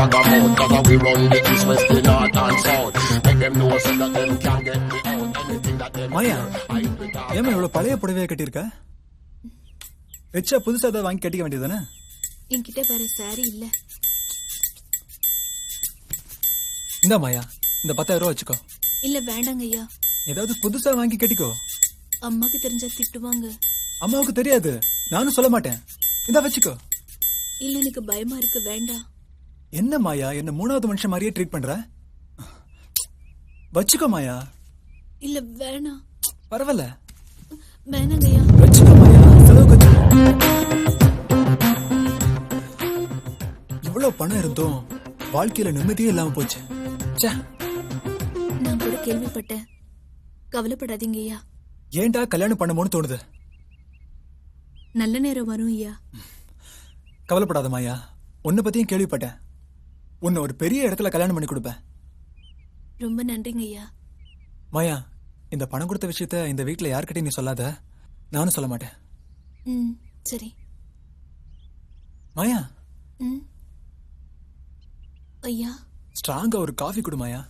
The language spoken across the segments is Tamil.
bag of mouth. Cause we run the east, west, the north and south. Make them know so that them can't get me out. Anything that them மாயா ஏமா இவ்வளவு பழைய புடவையை கட்டியிருக்க? வச்சா புதுசா ஏதாவது வாங்கி கட்டிக்க வேண்டியதானே? என்கிட்ட வேற சாரி இல்ல. இந்த மாயா இந்த 10,000 ரூபாய் வச்சுக்கோ. இல்ல வேண்டாங்க ஐயா. ஏதாவது புதுசா வாங்கி கட்டிக்கோ. அம்மாக்கு தெரிஞ்சா திட்டுவாங்க. அம்மாவுக்கு தெரியாது, நானும் சொல்ல மாட்டேன். இந்த வச்சுக்கோ. இல்ல எனக்கு பயமா இருக்கு, வேண்டாம். என்ன மாயா என்ன மூணாவது மனுஷன் மாதிரியே ட்ரீட் பண்ற? வச்சுக்கோ மாயா. இல்ல வேணாம். பரவாயில்ல வேணாங்க ஐயா. வச்சுக்கோ மாயா, செலவுக்கு வச்சுக்கோ. இவ்வளவு பணம் இருந்தும் வாழ்க்கையில நிம்மதியே இல்லாம போச்சு. நான் கூட கேள்விப்பட்டேன். கவலைப்படாதீங்க ஐயா. ஏன்டா கல்யாணம் பண்ணமோன்னு தோணுது? நல்ல நேரம் வரும் ஐயா. கவலைப்படாத மாயா, உன்னை பத்தியும் கேள்விப்பட்டேன். உன்னை ஒரு பெரிய இடத்துல கல்யாணம் பண்ணி கொடுப்பேன். ரொம்ப நன்றிங்க ஐயா. மாயா, இந்த பணம் கொடுத்த விஷயத்த இந்த வீட்டுல யார்கிட்டயும் நீ சொல்லாத. நானும் சொல்ல மாட்டேன். சரி. மாயா. ஐயா. ஸ்ட்ராங்கா ஒரு காஃபி கொடு மாயா.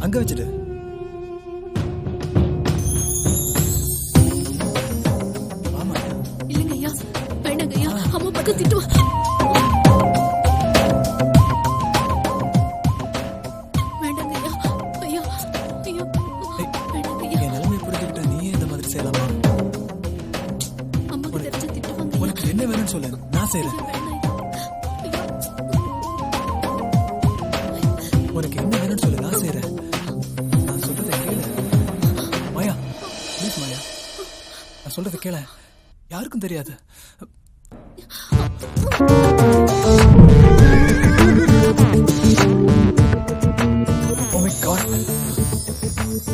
அங்க வச்சுட்டு இல்லங்க ஐயா, வேண்டாங்க ஐயா. அம்மா பக்கம் திட்டுவா. வேண்டாங்க ஐயா. ஐயா ஐயா வேண்டாங்க ஐயா. என் நிலைமை புரிஞ்சுக்கிட்ட நீயே இந்த மாதிரி செய்யலாமா? அம்மாக்கு தெரிஞ்சா திட்டுவாங்க. உனக்கு என்ன வேணும்னு சொல்லு, நான் செய்யறேன். உனக்கு என்ன வேணும்னு சொல்லு, நான் செய்யறேன். நான் சொல்றதை கேளு மாயா, ப்ளீஸ் மாயா, நான் சொல்றதை கேள. யாருக்கும் தெரியாது. Oh my God.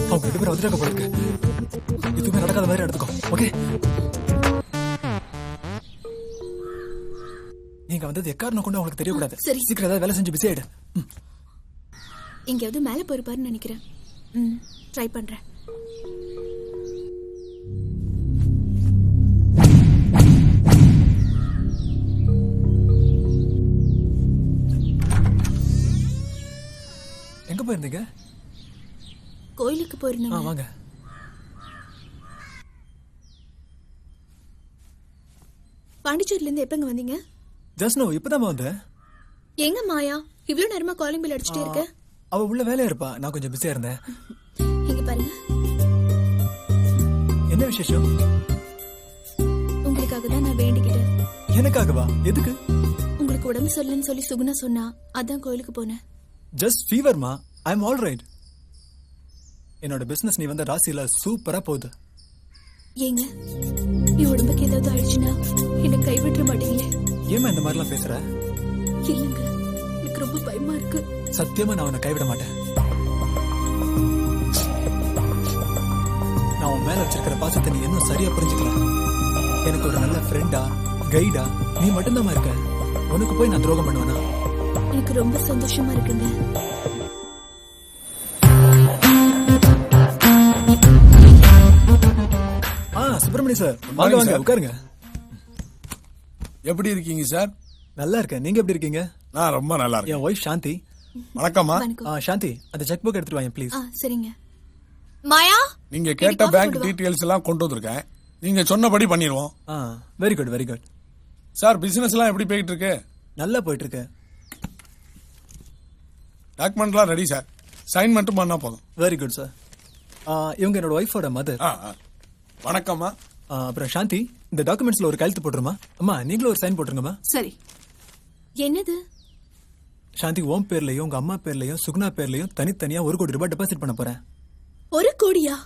அவங்க 2 பேரும் வந்துட்டாங்க போல இருக்கு. எதுவுமே நடக்காத மாதிரி எடுத்துக்கோ, ஓகே? நீங்க வந்தது எக்காரணம் கொண்டு அவங்களுக்கு தெரியக்கூடாது. சரி. சீக்கிரம் ஏதாவது வேலை செஞ்சு பிஸி ஆயிடு. எங்கேயாவது மேல போயிருப்பாருன்னு நினைக்கிறேன். ட்ரை பண்றேன். எங்க போயிருந்தீங்க? கோயிலுக்கு போயிருந்தேன். வாங்க. பாண்டிச்சேரியில இருந்து எப்பங்க வந்தீங்க? ஜஸ்ட் நோ, இப்பதான் வந்தேன். எங்க மாயா இவ்வளவு நேரமா காலிங் பெல் அடிச்சுட்டே இருக்க? அவ உள்ள வேலையா இருப்பா, நான் கொஞ்சம் பிஸியா இருந்தேன். இங்க பாருங்க. என்ன விசேஷம்? உங்களுக்காக தான் நான் வேண்டிக்கிட்டேன். எனக்காகவா? எதுக்கு? உங்களுக்கு உடம்பு சரியில்லைன்னு சொல்லி சுகுணா சொன்னா, அதான் கோயிலுக்கு போனேன். ஜஸ்ட் ஃபீவர்மா, ஐ அம் ஆல் ரைட். என்னோட பிசினஸ் நீ வந்த ராசியில சூப்பரா போகுது. ஏங்க என் உடம்புக்கு ஏதாவது ஆயிடுச்சுன்னா என்ன கைவிட்டுற மாட்டீங்களே? ஏமா இந்த மாதிரிலாம் பேசுற? இல்லங்க, எனக்கு ரொம்ப பயமா இருக்கு. சத்தியமா நான் உன்னை கைவிட மாட்டேன். நான் உன் மேல வச்சிருக்கிற பாசத்தை நீ இன்னும் சரியா புரிஞ்சுக்கல. எனக்கு ஒரு நல்ல ஃப்ரெண்டா கைடா நீ மட்டும்தான் இருக்க. உனக்கு போய் நான் துரோகம் பண்ணுவேனா? எனக்கு ரொம்ப சந்தோஷமா இருக்குங்க. சுப்பிரமணிய சார், வாங்க வாங்க உட்காருங்க. எப்படி இருக்கீங்க சார்? நல்லா இருக்கேன், நீங்க எப்படி இருக்கீங்க? நான் ரொம்ப நல்லா இருக்கேன். என் ஒய்ஃப் சாந்தி. வணக்கம்மா. சாந்தி, அந்த செக் புக் எடுத்துட்டு வாங்க ப்ளீஸ். சரிங்க. மாயா, நீங்க கேட்ட பேங்க் டீடைல்ஸ் எல்லாம் கொண்டு வந்திருக்கேன். நீங்க சொன்னபடி பண்ணிடுவோம். Very good very good. Sir, business எல்லாம் எப்படி போயிட்டு இருக்கு? நல்லா போயிட்டு இருக்கு. டாக்குமெண்ட்லாம் ரெடி சார், சைன் மட்டும் பண்ணா போதும். Very good sir. இவங்க என்னோட ஒய்ஃபோட மதர். வணக்கம்மா. அப்புறம் சாந்தி, இந்த டாக்குமெண்ட்ஸ்ல ஒரு கையெழுத்து போட்டுருமா? அம்மா நீங்களும் ஒரு சைன் போட்டுருங்கம்மா. சரி. என்னது? சாந்தி, உன் பேர்லயும் உங்க அம்மா பேர்லயும் சுகுணா பேர்லயும் தனித்தனியா 1 கோடி ரூபாய் டெபாசிட் பண்ண போறேன். 1 கோடியா?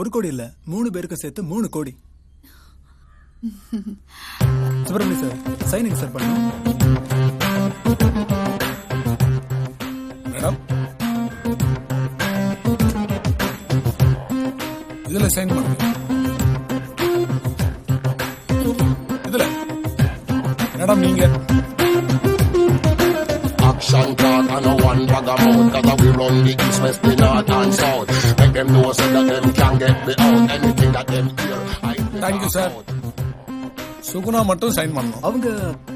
1 கோடி இல்ல, 3 பேருக்கு சேர்த்து 3 கோடி. சுப்பிரமணிய சார், சைனிங் சார் பண்ணணும். மேடம் இதுல சைன் பண்ணுங்க. இதுல மேடம் நீங்க Action talk and no one bag of mouth. Cause we run the east, west, the north and south. Make them know so that them can get me out. Anything that them hear, I thank you sir. Suguna மட்டும் சைன் பண்ணணும். அவங்க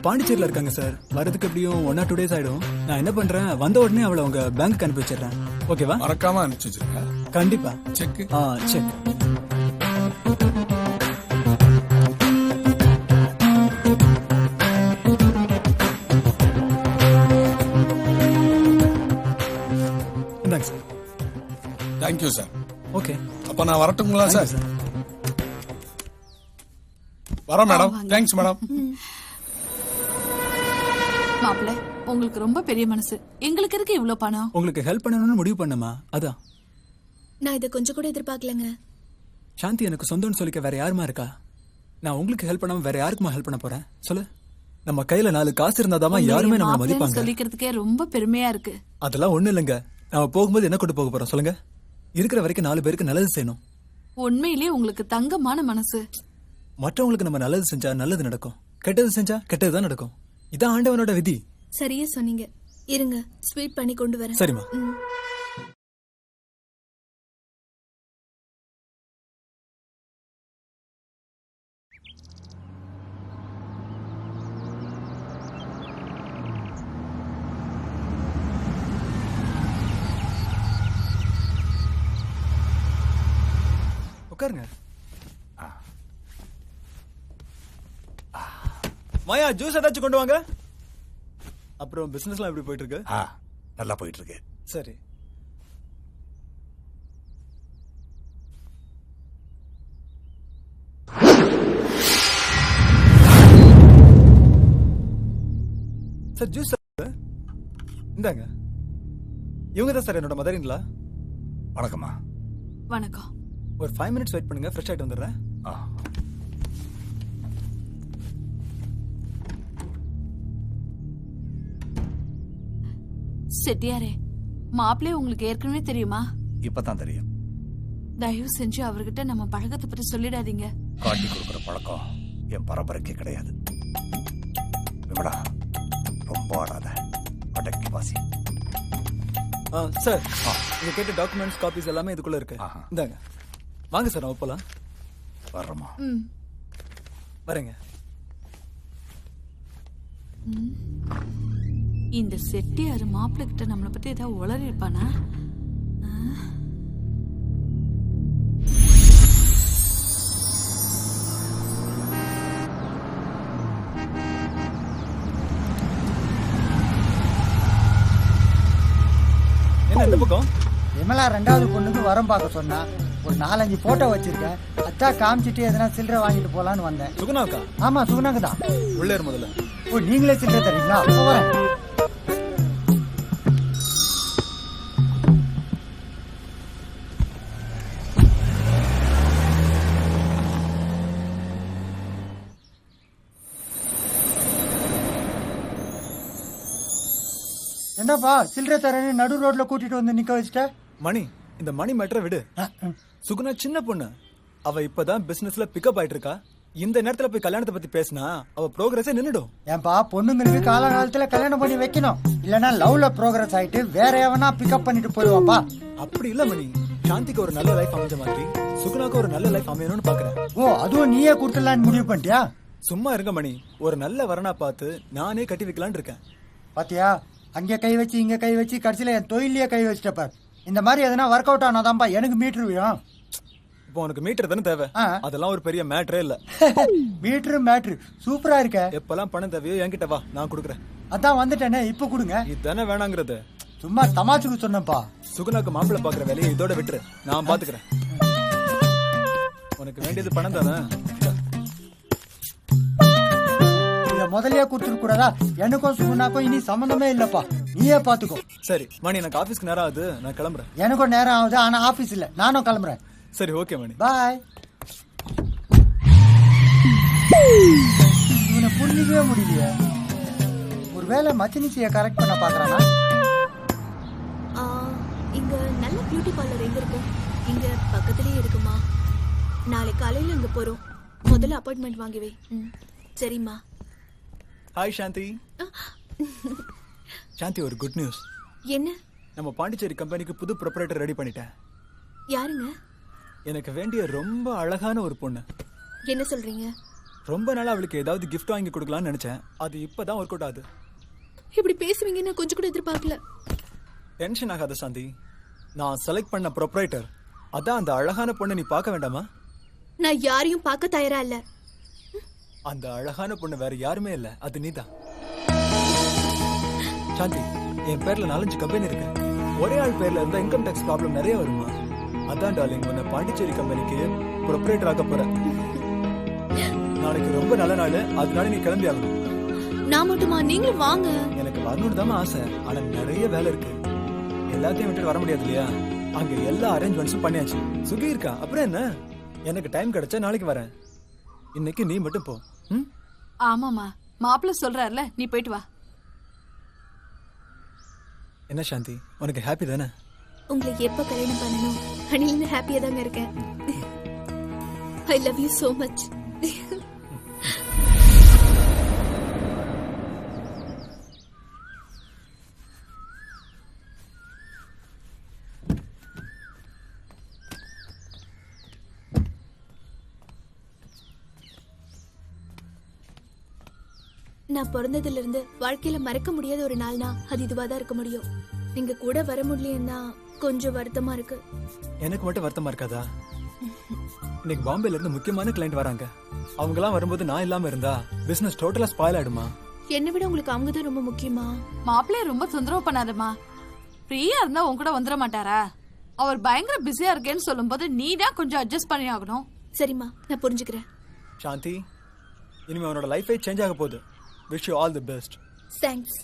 பாண்டிச்சேரியில இருக்காங்க சார். வரதுக்கு எப்படியும் 1 or 2 days ஆயிடும். நான் என்ன பண்றேன், வந்த உடனே அவளை உங்க பேங்க் அனுப்பி வச்சிடறேன். ஓகேவா? மறக்காம அனுப்பிச்சு வச்சிருங்க. கண்டிப்பா. Check check. இந்தாங்க சார். Thank you sir. ஓகே. அப்ப நான் வரட்டுங்களா சார்? வரோம் மேடம். Thanks madam. மாப்பிள்ள, உங்களுக்கு ரொம்ப பெரிய மனசு. எங்களுக்கு இருக்கு இவ்ளோ பணம். உங்களுக்கு ஹெல்ப் பண்ணணும்னு முடிவு பண்ணமா? அதான். நான் இதை கொஞ்சம் கூட எதிர்பார்க்கலங்க. சாந்தி எனக்கு சொந்தம்னு சொல்லிக்க வேற யாருமா இருக்கா? நான் உங்களுக்கு ஹெல்ப் பண்ணாம வேற யாருக்குமா ஹெல்ப் பண்ண போறேன் சொல்லு? நம்ம கையில 4 காசு இருந்தாதாமா யாருமே நம்மள மதிப்பாங்க. சொல்லிக்கிறதுக்கே ரொம்ப பெருமையா இருக்கு. அதெல்லாம் ஒண்ணு இல்லங்க. நாம போகும்போது என்ன கொண்டு போக போறோம் சொல்லுங்க? இருக்கிற வரைக்கும் 4 பேருக்கு நல்லது செய்யணும். உண்மையிலேயே உங்களுக்கு தங்கமான மனசு. மற்றவங்களுக்கு நம்ம நல்லது செஞ்சா நல்லது நடக்கும், கெட்டது செஞ்சா கெட்டதுதான் நடக்கும். இதான் ஆண்டவனோட விதி. சரியா சொன்னீங்க. இருங்க, ஸ்வீட் பண்ணி கொண்டு வரேன். சரிம்மா. உட்காருங்க. மாயா, ஜூஸ் ஏதாச்சும் கொண்டு வாங்க. அப்புறம் பிசினஸ்லாம் எப்படி போயிட்டு இருக்கு? நல்லா போயிட்டு இருக்கு. சரி. சார் ஜூஸ் இந்தாங்க. இவங்க தான் சார் என்னோட மதரின்லா. வணக்கம்மா. வணக்கம். ஒரு 5 minutes வெயிட் பண்ணுங்க, ஃப்ரெஷ் ஆயிட்டு வந்துடுறேன். செட்டியாரே, மாப்பிள்ளை உங்களுக்கு ஏற்கனவே தெரியுமா? இப்பதான் தெரியும். தயவு செஞ்சு அவர்கிட்ட நம்ம பழக்கத்தை பற்றி சொல்லிடாதீங்க. காட்டி கொடுக்குற பழக்கம் என் பரம்பரைக்கே கிடையாது. விமலா, ரொம்ப ஆடாத, அடக்கி வாசி. சார், நீங்க கேட்ட டாக்குமெண்ட்ஸ் காப்பீஸ் எல்லாமே இதுக்குள்ள இருக்கு. இந்தாங்க. வாங்க சார், நம்ம போலாம். வர்றோமா? வரேங்க. இந்த செட்டியாரு மாப்பிள்ளை கிட்ட நம்மளை பத்தி ஏதாவது உளறி இருப்பானா? என்ன இந்த பக்கம்? விமலா 2வது பொண்ணுக்கு வரம் பார்க்க சொன்னா. ஒரு 4-5 போட்டோ வச்சிருக்கேன். அத்தா காமிச்சிட்டு எதனா சில்லறை வாங்கிட்டு போலான்னு வந்தேன். சுகுணாக்கா? ஆமா, சுகுணாக்கு தான். உள்ளே முதல்ல. ஓ, நீங்களே சில்லறை தரீங்களா? போறேன். என்னப்பா சில்லறை தரேன்னு நடு ரோட்ல கூட்டிட்டு வந்து நிக்க வச்சுட்ட? மணி, இந்த மணி மேட்டரை விடு. சுகுணா சின்ன பொண்ணு. அவ இப்பதான் பிசினஸ்ல பிக்கப் ஆயிட்டு இருக்கா. இந்த நேரத்துல போய் கல்யாணத்தை பத்தி பேசினா அவ ப்ரோக்ரஸே நின்னுடும். ஏன்பா, பொண்ணுங்களுக்கு காலகாலத்துல கல்யாணம் பண்ணி வைக்கணும். இல்லன்னா லவ்ல ப்ரோக்ரஸ் ஆயிட்டு வேற எவனா பிக்கப் பண்ணிட்டு போயிடுவாப்பா. அப்படி இல்ல மணி. சாந்திக்கு ஒரு நல்ல லைஃப் அமைஞ்ச மாதிரி சுகுணாக்கு ஒரு நல்ல லைஃப் அமையணும்னு பாக்குறேன். ஓ, அதுவும் நீயே கொடுத்துடலான்னு முடிவு பண்ணிட்டியா? சும்மா இருங்க மணி. ஒரு நல்ல வரனா பார்த்து நானே கட்டி வைக்கலான்னு இருக்கேன். பாத்தியா, அங்க கை வச்சு இங்க கை வச்சு கடைசியில என் தொழிலையே கை வச்சுட்டப்பார். இந்த மாதிரி எதனா ஒர்க் அவுட் ஆனாதான்பா எனக்கு மீட்டர் விழும். இப்போ உனக்கு மீட்டர் தானே தேவை? அதெல்லாம் ஒரு பெரிய மேட்டரே இல்ல. மீட்டர் மேட்ரு சூப்பரா இருக்க. எப்பெல்லாம் பணம் தேவையோ என்கிட்ட வா, நான் கொடுக்குறேன். அதான் வந்துட்டேனே, இப்ப கொடுங்க. இதுதானே வேணாங்கிறது. சும்மா தமாச்சுக்கு சொன்னப்பா. சுகுணாக்கு மாப்பிள்ளை பாக்குற வேலையை இதோட விட்டுரு, நான் பாத்துக்கிறேன். உனக்கு வேண்டியது பணம் தானே? முதலையே கொடுத்துட்டு கூடாதா? எனக்கும் சுகுணாக்கும் இனி சம்பந்தமே இல்லப்பா, நீயே பாத்துக்கோ. சரி மணி, எனக்கு ஆபீஸ்க்கு நேரம் ஆகுது, நான் கிளம்புறேன். எனக்கும் நேரம் ஆகுது, ஆனா ஆபீஸ் இல்ல, நானும் கிளம்புறேன். சரி ஓகே மணி, பாய். இவனை புரிஞ்சிக்கவே முடியலையே. ஒருவேளை மச்சினிச்சியை கரெக்ட் பண்ண பாக்குறானா? இருக்கும்? இங்க பக்கத்துலயே இருக்குமா? நாளை காலையில அங்க போறோம். முதல்ல அப்பாயின்மெண்ட் வாங்கி வை. சரிம்மா. ஹாய் சாந்தி. சாந்தி, ஒரு குட் நியூஸ். என்ன? நம்ம பாண்டிச்சேரி கம்பெனிக்கு புது ப்ரொப்ரைட்டர் ரெடி பண்ணிட்டேன். யாருங்க? எனக்கு வேண்டிய ரொம்ப அழகான ஒரு பொண்ணு. என்ன சொல்றீங்க? ரொம்ப நாளா அவளுக்கு ஏதாவது gift வாங்கி கொடுக்கலாம்னு நினைச்சேன். அது இப்பதான் ஒர்க் அவுட் ஆகுது. இப்படி பேசுவீங்கன்னு நான் கொஞ்சம் கூட எதிர்பார்க்கல. டென்ஷன் ஆகாத சாந்தி. நான் செலக்ட் பண்ண ப்ரொப்ரைட்டர் அதான் அந்த அழகான பொண்ணை நீ பார்க்க வேண்டாமா? நான் யாரையும் பார்க்க தயாரா இல்ல. அந்த அழகான பொண்ணு வேற யாருமே இல்ல, அது நீதான். சாந்தி, என் பேர்ல 4-5 கம்பெனி இருக்கு. ஒரே ஆள் பேர்ல இருந்தா இன்கம் டாக்ஸ் ப்ராப்ளம் நிறைய வருமா? அதான் டார்லிங், உன்னை பாண்டிச்சேரி கம்பெனிக்கு ப்ரொப்ரைட்டர் ஆக போற. நாளைக்கு ரொம்ப நல்ல நாள், அதனால நீ கிளம்பி ஆகணும். நான் மட்டுமா? நீங்களும் வாங்க. எனக்கு வரணும்னு தான் ஆசை, ஆனா நிறைய வேலை இருக்கு. எல்லாத்தையும் விட்டுட்டு வர முடியாது இல்லையா? அங்க எல்லா அரேஞ்ச்மெண்ட்ஸும் பண்ணியாச்சு. சுகி இருக்கா, அப்புறம் என்ன? எனக்கு டைம் கிடைச்சா நாளைக்கு வரேன். இன்னைக்கு நீ மட்டும் போ. ஆமாமா, மாப்பிள்ள சொல்றாருல, நீ போயிட்டு வா. என்ன சாந்தி, உனக்கு ஹாப்பி தானே? உங்களை எப்ப கல்யாணம் பண்ணணும் அன்னிலிருந்து ஹாப்பியா தாங்க இருக்கேன். I love you so much. நான் பிறந்ததுல இருந்து வாழ்க்கையில மறக்க முடியாத ஒரு நாள்னா அது இதுவாதான் இருக்க முடியும். நீங்க கூட வர முடியலன்னா கொஞ்சம் வருத்தமா இருக்கு. எனக்கு மட்டும் வருத்தமா இருக்காதா? இன்னைக்கு பாம்பேல இருந்து முக்கியமான கிளைண்ட் வராங்க. அவங்க எல்லாம் வரும்போது நான் இல்லாம இருந்தா பிசினஸ் டோட்டலா ஸ்பாயில் ஆயிடுமா? என்னை விட உங்களுக்கு அவங்க தான் ரொம்ப முக்கியமா? மாப்பிள்ளைய ரொம்ப தொந்தரவு பண்ணாதம்மா. ஃப்ரீயா இருந்தா உன் கூட வந்துட மாட்டாரா? அவர் பயங்கர பிஸியா இருக்கேன்னு சொல்லும் போது நீ தான் கொஞ்சம் அட்ஜஸ்ட் பண்ணி ஆகணும். சரிம்மா, நான் புரிஞ்சுக்கிறேன். சாந்தி, இனிமே அவனோட லைஃபே சேஞ்ச் ஆக போகுது. Wish you all the best. Thanks.